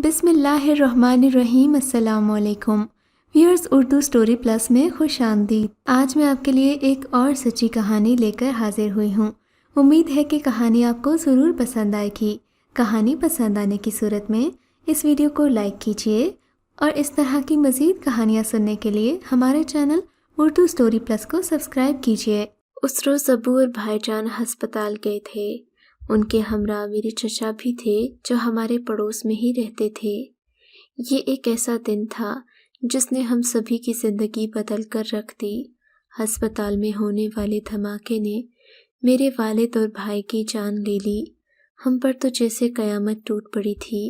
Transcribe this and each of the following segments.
بسم اللہ الرحمن الرحیم۔ السلام علیکم ویورز، اردو سٹوری پلس میں خوش آمدید۔ آج میں آپ کے لیے ایک اور سچی کہانی لے کر حاضر ہوئی ہوں۔ امید ہے کہ کہانی آپ کو ضرور پسند آئے گی۔ کہانی پسند آنے کی صورت میں اس ویڈیو کو لائک کیجیے اور اس طرح کی مزید کہانیاں سننے کے لیے ہمارے چینل اردو سٹوری پلس کو سبسکرائب کیجیے۔ اس روز ابو اور بھائی جان ہسپتال گئے تھے۔ ان کے ہمراہ میرے چچا بھی تھے جو ہمارے پڑوس میں ہی رہتے تھے۔ یہ ایک ایسا دن تھا جس نے ہم سبھی کی زندگی بدل کر رکھ دی۔ ہسپتال میں ہونے والے دھماکے نے میرے والد اور بھائی کی جان لے لی۔ ہم پر تو جیسے قیامت ٹوٹ پڑی تھی۔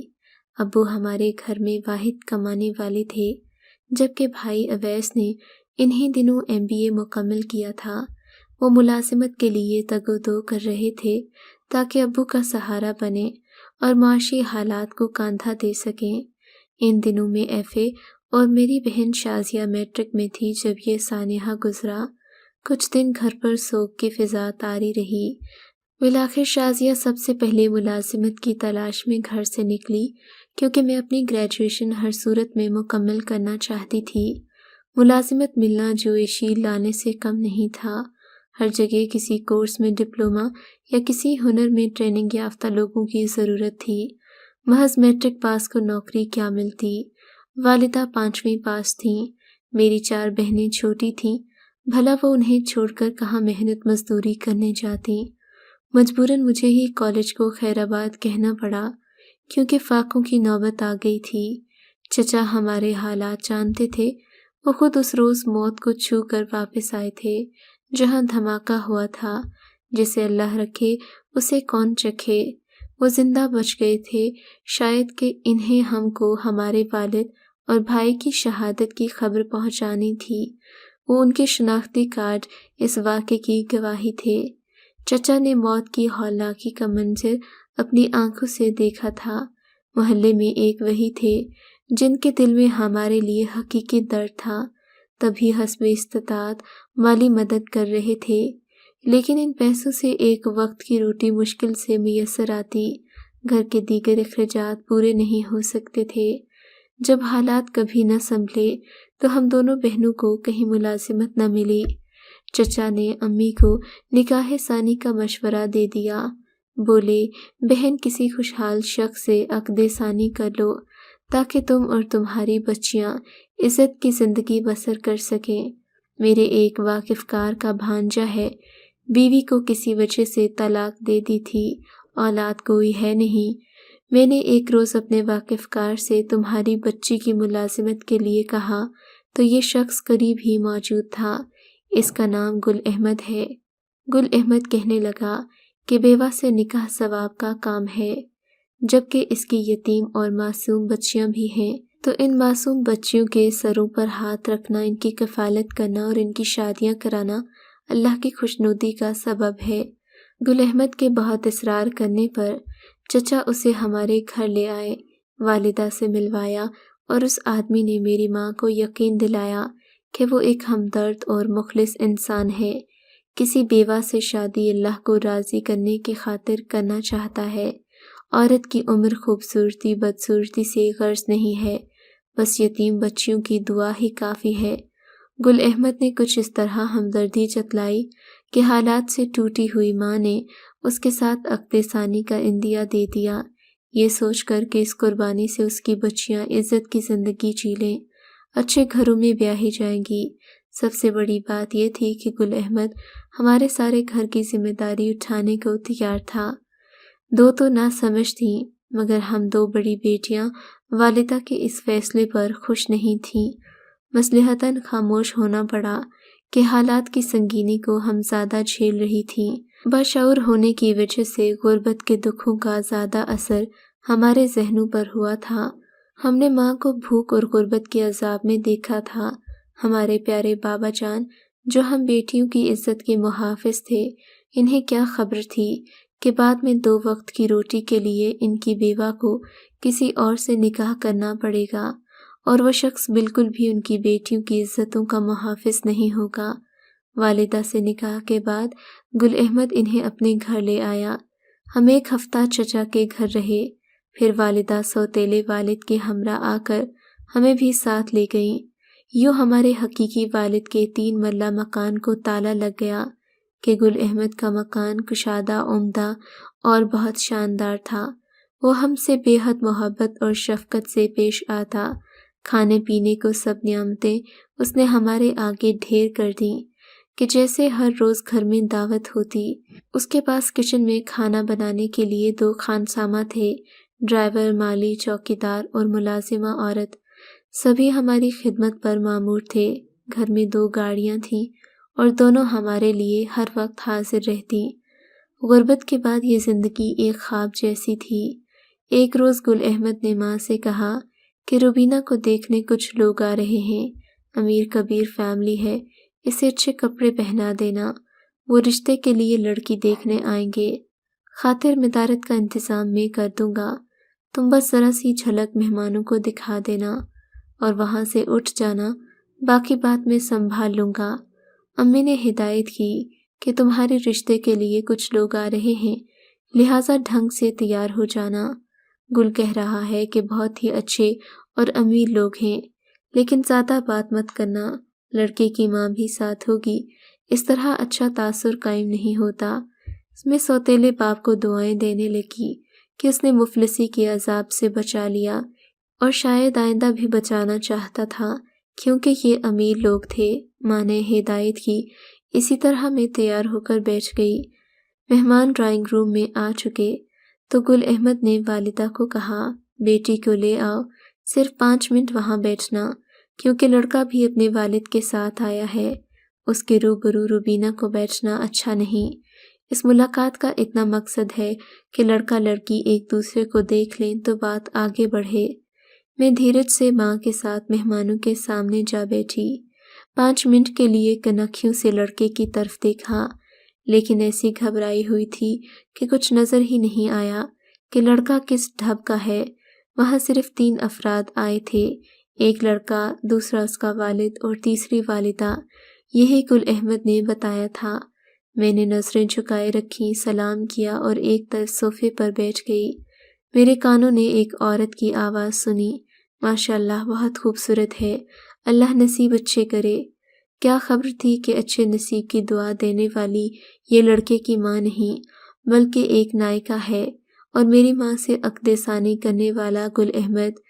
ابو ہمارے گھر میں واحد کمانے والے تھے، جبکہ بھائی اویس نے انہی دنوں MBA مکمل کیا تھا۔ وہ ملازمت کے لیے تگ و دو کر رہے تھے تاکہ ابو کا سہارا بنے اور معاشی حالات کو کاندھا دے سکیں۔ ان دنوں میں FA اور میری بہن شازیہ میٹرک میں تھی جب یہ سانحہ گزرا۔ کچھ دن گھر پر سوگ کی فضا طاری رہی۔ بالآخر شازیہ سب سے پہلے ملازمت کی تلاش میں گھر سے نکلی، کیونکہ میں اپنی گریجویشن ہر صورت میں مکمل کرنا چاہتی تھی۔ ملازمت ملنا جویشی لانے سے کم نہیں تھا۔ ہر جگہ کسی کورس میں ڈپلومہ یا کسی ہنر میں ٹریننگ یافتہ لوگوں کی ضرورت تھی۔ محض میٹرک پاس کو نوکری کیا ملتی؟ والدہ 5ویں پاس تھیں، میری 4 بہنیں چھوٹی تھیں، بھلا وہ انہیں چھوڑ کر کہاں محنت مزدوری کرنے جاتی؟ مجبوراً مجھے ہی کالج کو خیرآباد کہنا پڑا، کیونکہ فاقوں کی نوبت آ گئی تھی۔ چچا ہمارے حالات جانتے تھے۔ وہ خود اس روز موت کو چھو کر واپس آئے تھے جہاں دھماکہ ہوا تھا۔ جسے اللہ رکھے اسے کون چکھے۔ وہ زندہ بچ گئے تھے، شاید کہ انہیں ہم کو ہمارے والد اور بھائی کی شہادت کی خبر پہنچانی تھی۔ وہ ان کے شناختی کارڈ اس واقعے کی گواہی تھے۔ چچا نے موت کی ہولناکی کا منظر اپنی آنکھوں سے دیکھا تھا۔ محلے میں ایک وہی تھے جن کے دل میں ہمارے لیے حقیقی درد تھا، تبھی حسب استطاعت مالی مدد کر رہے تھے، لیکن ان پیسوں سے ایک وقت کی روٹی مشکل سے میسر آتی۔ گھر کے دیگر اخراجات پورے نہیں ہو سکتے تھے۔ جب حالات کبھی نہ سنبھلے تو ہم دونوں بہنوں کو کہیں ملازمت نہ ملی۔ چچا نے امی کو نکاح ثانی کا مشورہ دے دیا۔ بولے، بہن کسی خوشحال شخص سے عقد ثانی کر لو تاکہ تم اور تمہاری بچیاں عزت کی زندگی بسر کر سکیں۔ میرے ایک واقف کار کا بھانجا ہے، بیوی کو کسی وجہ سے طلاق دے دی تھی، اولاد کوئی ہے نہیں۔ میں نے ایک روز اپنے واقف کار سے تمہاری بچی کی ملازمت کے لیے کہا تو یہ شخص قریب ہی موجود تھا۔ اس کا نام گل احمد ہے۔ گل احمد کہنے لگا کہ بیوہ سے نکاح ثواب کا کام ہے، جبکہ اس کی یتیم اور معصوم بچیاں بھی ہیں، تو ان معصوم بچیوں کے سروں پر ہاتھ رکھنا، ان کی کفالت کرنا اور ان کی شادیاں کرانا اللہ کی خوشنودی کا سبب ہے۔ گل احمد کے بہت اصرار کرنے پر چچا اسے ہمارے گھر لے آئے، والدہ سے ملوایا اور اس آدمی نے میری ماں کو یقین دلایا کہ وہ ایک ہمدرد اور مخلص انسان ہے، کسی بیوہ سے شادی اللہ کو راضی کرنے کی خاطر کرنا چاہتا ہے۔ عورت کی عمر خوبصورتی بدصورتی سے غرض نہیں ہے، بس یتیم بچیوں کی دعا ہی کافی ہے۔ گل احمد نے کچھ اس طرح ہمدردی جتلائی کہ حالات سے ٹوٹی ہوئی ماں نے اس کے ساتھ عقد ثانی کا عندیہ دے دیا، یہ سوچ کر کہ اس قربانی سے اس کی بچیاں عزت کی زندگی جی لیں، اچھے گھروں میں بیاہی جائیں گی۔ سب سے بڑی بات یہ تھی کہ گل احمد ہمارے سارے گھر کی ذمہ داری اٹھانے کو تیار تھا۔ 2 تو نہ سمجھ تھیں، مگر ہم 2 بڑی بیٹیاں والدہ کے اس فیصلے پر خوش نہیں تھیں۔ مصلحتاً خاموش ہونا پڑا کہ حالات کی سنگینی کو ہم زیادہ جھیل رہی تھیں۔ باشعور ہونے کی وجہ سے غربت کے دکھوں کا زیادہ اثر ہمارے ذہنوں پر ہوا تھا۔ ہم نے ماں کو بھوک اور غربت کے عذاب میں دیکھا تھا۔ ہمارے پیارے بابا جان جو ہم بیٹیوں کی عزت کے محافظ تھے، انہیں کیا خبر تھی کہ بعد میں 2 وقت کی روٹی کے لیے ان کی بیوہ کو کسی اور سے نکاح کرنا پڑے گا، اور وہ شخص بالکل بھی ان کی بیٹیوں کی عزتوں کا محافظ نہیں ہوگا۔ والدہ سے نکاح کے بعد گل احمد انہیں اپنے گھر لے آیا۔ ہم 1 ہفتہ چچا کے گھر رہے۔ پھر والدہ سوتیلے والد کے ہمراہ آ کر ہمیں بھی ساتھ لے گئیں۔ یوں ہمارے حقیقی والد کے 3 مرلہ مکان کو تالا لگ گیا کہ گل احمد کا مکان کشادہ، عمدہ اور بہت شاندار تھا۔ وہ ہم سے بے حد محبت اور شفقت سے پیش آتا۔ کھانے پینے کو سب نعمتیں اس نے ہمارے آگے ڈھیر کر دیں کہ جیسے ہر روز گھر میں دعوت ہوتی۔ اس کے پاس کچن میں کھانا بنانے کے لیے 2 خانسامہ تھے، ڈرائیور، مالی، چوکیدار اور ملازمہ عورت، سبھی ہماری خدمت پر مامور تھے۔ گھر میں 2 گاڑیاں تھیں اور دونوں ہمارے لیے ہر وقت حاضر رہتی۔ غربت کے بعد یہ زندگی ایک خواب جیسی تھی۔ ایک روز گل احمد نے ماں سے کہا کہ روبینہ کو دیکھنے کچھ لوگ آ رہے ہیں، امیر کبیر فیملی ہے، اسے اچھے کپڑے پہنا دینا، وہ رشتے کے لیے لڑکی دیکھنے آئیں گے، خاطر مدارت کا انتظام میں کر دوں گا، تم بس ذرا سی جھلک مہمانوں کو دکھا دینا اور وہاں سے اٹھ جانا، باقی بات میں سنبھال لوں گا۔ امی نے ہدایت کی کہ تمہارے رشتے کے لیے کچھ لوگ آ رہے ہیں، لہٰذا ڈھنگ سے تیار ہو جانا۔ گل کہہ رہا ہے کہ بہت ہی اچھے اور امیر لوگ ہیں، لیکن زیادہ بات مت کرنا، لڑکے کی ماں بھی ساتھ ہوگی، اس طرح اچھا تاثر قائم نہیں ہوتا۔ اس میں سوتیلے باپ کو دعائیں دینے لگی کہ اس نے مفلسی کے عذاب سے بچا لیا اور شاید آئندہ بھی بچانا چاہتا تھا کیونکہ یہ امیر لوگ تھے۔ ماں نے ہدایت کی۔ اسی طرح میں تیار ہو کر بیٹھ گئی۔ مہمان ڈرائنگ روم میں آ چکے تو گل احمد نے والدہ کو کہا، بیٹی کو لے آؤ، صرف 5 منٹ وہاں بیٹھنا کیونکہ لڑکا بھی اپنے والد کے ساتھ آیا ہے، اس کے روبرو روبینہ کو بیٹھنا اچھا نہیں۔ اس ملاقات کا اتنا مقصد ہے کہ لڑکا لڑکی ایک دوسرے کو دیکھ لیں تو بات آگے بڑھے۔ میں دھیرج سے ماں کے ساتھ مہمانوں کے سامنے جا بیٹھی۔ 5 منٹ کے لیے کنکھیوں سے لڑکے کی طرف دیکھا، لیکن ایسی گھبرائی ہوئی تھی کہ کچھ نظر ہی نہیں آیا کہ لڑکا کس ڈھب کا ہے۔ وہاں صرف 3 افراد آئے تھے، ایک لڑکا، دوسرا اس کا والد اور تیسری والدہ، یہی گل احمد نے بتایا تھا۔ میں نے نظریں جھکائے رکھیں، سلام کیا اور ایک طرف صوفے پر بیٹھ گئی۔ میرے کانوں نے ایک عورت کی آواز سنی، ماشاءاللہ بہت خوبصورت ہے، اللہ نصیب اچھے کرے۔ کیا خبر تھی کہ اچھے نصیب کی دعا دینے والی یہ لڑکے کی ماں نہیں بلکہ ایک نائکہ ہے، اور میری ماں سے عقد ثانی کرنے والا گل احمد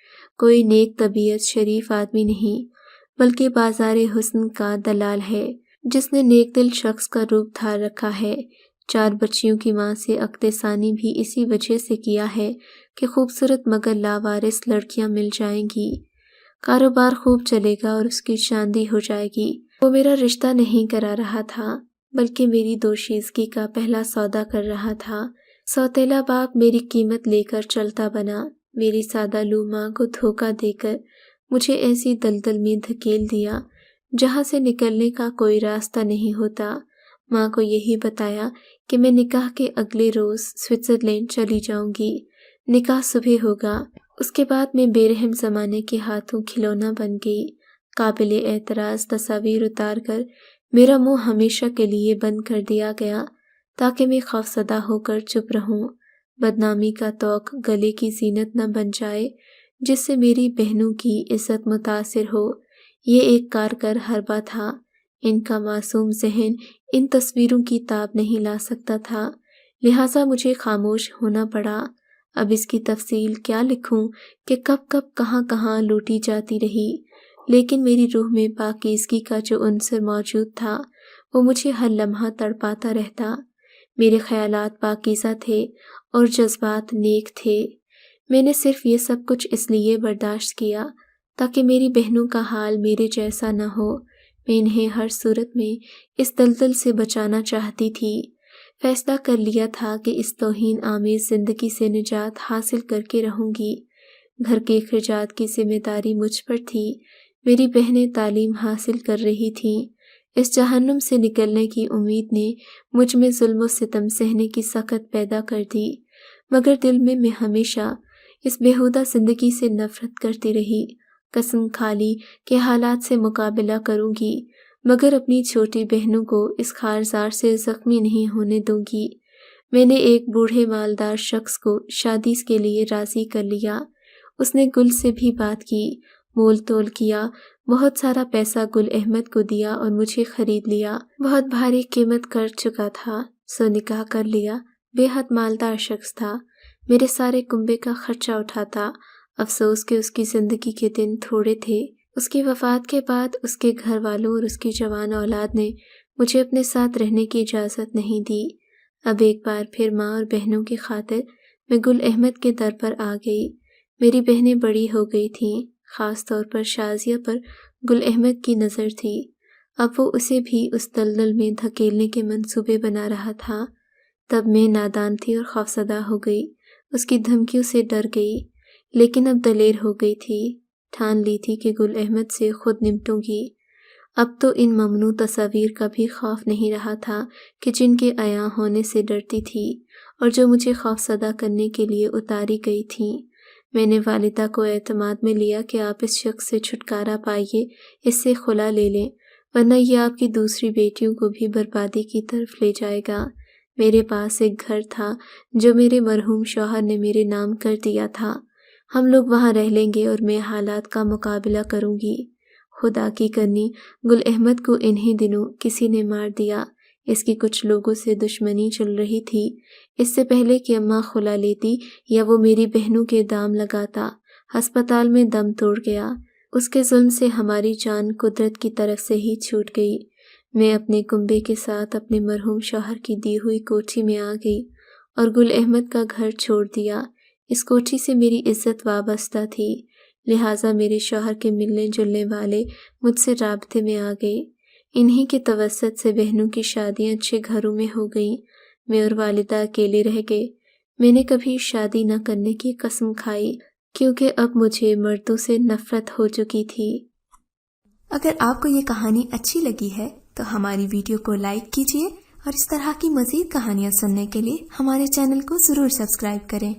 کوئی نیک طبیعت شریف آدمی نہیں بلکہ بازار حسن کا دلال ہے جس نے نیک دل شخص کا روپ دھار رکھا ہے۔ 4 بچیوں کی ماں سے عقد ثانی بھی اسی وجہ سے کیا ہے کہ خوبصورت مگر لاوارث لڑکیاں مل جائیں گی، کاروبار خوب چلے گا اور اس کی شاندی ہو جائے گی۔ وہ میرا رشتہ نہیں کرا رہا تھا بلکہ میری دوشیزگی کا پہلا سودا کر رہا تھا۔ سوتیلا باپ میری قیمت لے کر چلتا بنا، میری سادہ لو ماں کو دھوکہ دے کر مجھے ایسی دلدل میں دھکیل دیا جہاں سے نکلنے کا کوئی راستہ نہیں ہوتا۔ ماں کو یہی بتایا کہ میں نکاح کے اگلے روز سوئٹزرلینڈ چلی جاؤں گی، نکاح صبح ہوگا، اس کے بعد میں بے رحم زمانے کے ہاتھوں کھلونا بن گئی۔ قابل اعتراض تصاویر اتار کر میرا منہ ہمیشہ کے لیے بند کر دیا گیا تاکہ میں خوفزدہ ہو کر چپ رہوں، بدنامی کا طوق گلے کی زینت نہ بن جائے جس سے میری بہنوں کی عزت متاثر ہو۔ یہ ایک کارگر حربہ تھا، ان کا معصوم ذہن ان تصویروں کی تاب نہیں لا سکتا تھا، لہٰذا مجھے خاموش ہونا پڑا۔ اب اس کی تفصیل کیا لکھوں کہ کب کب کہاں کہاں لوٹی جاتی رہی، لیکن میری روح میں پاکیزگی کا جو عنصر موجود تھا وہ مجھے ہر لمحہ تڑپاتا رہتا۔ میرے خیالات پاکیزہ تھے اور جذبات نیک تھے۔ میں نے صرف یہ سب کچھ اس لیے برداشت کیا تاکہ میری بہنوں کا حال میرے جیسا نہ ہو۔ میں انہیں ہر صورت میں اس دلدل سے بچانا چاہتی تھی۔ فیصلہ کر لیا تھا کہ اس توہین آمیز زندگی سے نجات حاصل کر کے رہوں گی۔ گھر کے اخراجات کی ذمہ داری مجھ پر تھی، میری بہنیں تعلیم حاصل کر رہی تھیں۔ اس جہنم سے نکلنے کی امید نے مجھ میں ظلم و ستم سہنے کی سخت پیدا کر دی، مگر دل میں ہمیشہ اس بیہودہ زندگی سے نفرت کرتی رہی۔ قسم کھا لی کہ حالات سے مقابلہ کروں گی مگر اپنی چھوٹی بہنوں کو اس خارزار سے زخمی نہیں ہونے دوں گی۔ میں نے ایک بوڑھے مالدار شخص کو شادی کے لیے راضی کر لیا۔ اس نے گل سے بھی بات کی، مول تول کیا، بہت سارا پیسہ گل احمد کو دیا اور مجھے خرید لیا۔ بہت بھاری قیمت کر چکا تھا، سو نکاح کر لیا۔ بے حد مالدار شخص تھا، میرے سارے کنبے کا خرچہ اٹھاتا۔ افسوس کہ اس کی زندگی کے دن تھوڑے تھے۔ اس کی وفات کے بعد اس کے گھر والوں اور اس کی جوان اولاد نے مجھے اپنے ساتھ رہنے کی اجازت نہیں دی۔ اب ایک بار پھر ماں اور بہنوں کی خاطر میں گل احمد کے در پر آ گئی۔ میری بہنیں بڑی ہو گئی تھیں، خاص طور پر شازیہ پر گل احمد کی نظر تھی۔ اب وہ اسے بھی اس دلدل میں دھکیلنے کے منصوبے بنا رہا تھا۔ تب میں نادان تھی اور خوفزدہ ہو گئی، اس کی دھمکیوں سے ڈر گئی، لیکن اب دلیر ہو گئی تھی، ٹھان لی تھی کہ گل احمد سے خود نمٹوں گی۔ اب تو ان ممنوع تصاویر کا بھی خوف نہیں رہا تھا کہ جن کے عیاں ہونے سے ڈرتی تھی اور جو مجھے خوفزدہ کرنے کے لیے اتاری گئی تھیں۔ میں نے والدہ کو اعتماد میں لیا کہ آپ اس شخص سے چھٹکارا پائیے، اس سے خلا لے لیں، ورنہ یہ آپ کی دوسری بیٹیوں کو بھی بربادی کی طرف لے جائے گا۔ میرے پاس ایک گھر تھا جو میرے مرحوم شوہر نے میرے نام کر دیا تھا، ہم لوگ وہاں رہ لیں گے اور میں حالات کا مقابلہ کروں گی۔ خدا کی کرنی گل احمد کو انہی دنوں کسی نے مار دیا۔ اس کی کچھ لوگوں سے دشمنی چل رہی تھی۔ اس سے پہلے کہ اماں خلا لیتی یا وہ میری بہنوں کے دام لگاتا، ہسپتال میں دم توڑ گیا۔ اس کے ظلم سے ہماری جان قدرت کی طرف سے ہی چھوٹ گئی۔ میں اپنے کنبے کے ساتھ اپنے مرحوم شوہر کی دی ہوئی کوٹھی میں آ گئی اور گل احمد کا گھر چھوڑ دیا۔ اس کوٹھی سے میری عزت وابستہ تھی، لہٰذا میرے شوہر کے ملنے جلنے والے مجھ سے رابطے میں آ گئے۔ انہی کے توسط سے بہنوں کی شادیاں اچھے گھروں میں ہو گئیں، میں اور والدہ اکیلے رہ گئے۔ میں نے کبھی شادی نہ کرنے کی قسم کھائی کیونکہ اب مجھے مردوں سے نفرت ہو چکی تھی۔ اگر آپ کو یہ کہانی اچھی لگی ہے تو ہماری ویڈیو کو لائک کیجیے اور اس طرح کی مزید کہانیاں سننے کے لیے ہمارے چینل کو ضرور سبسکرائب کریں۔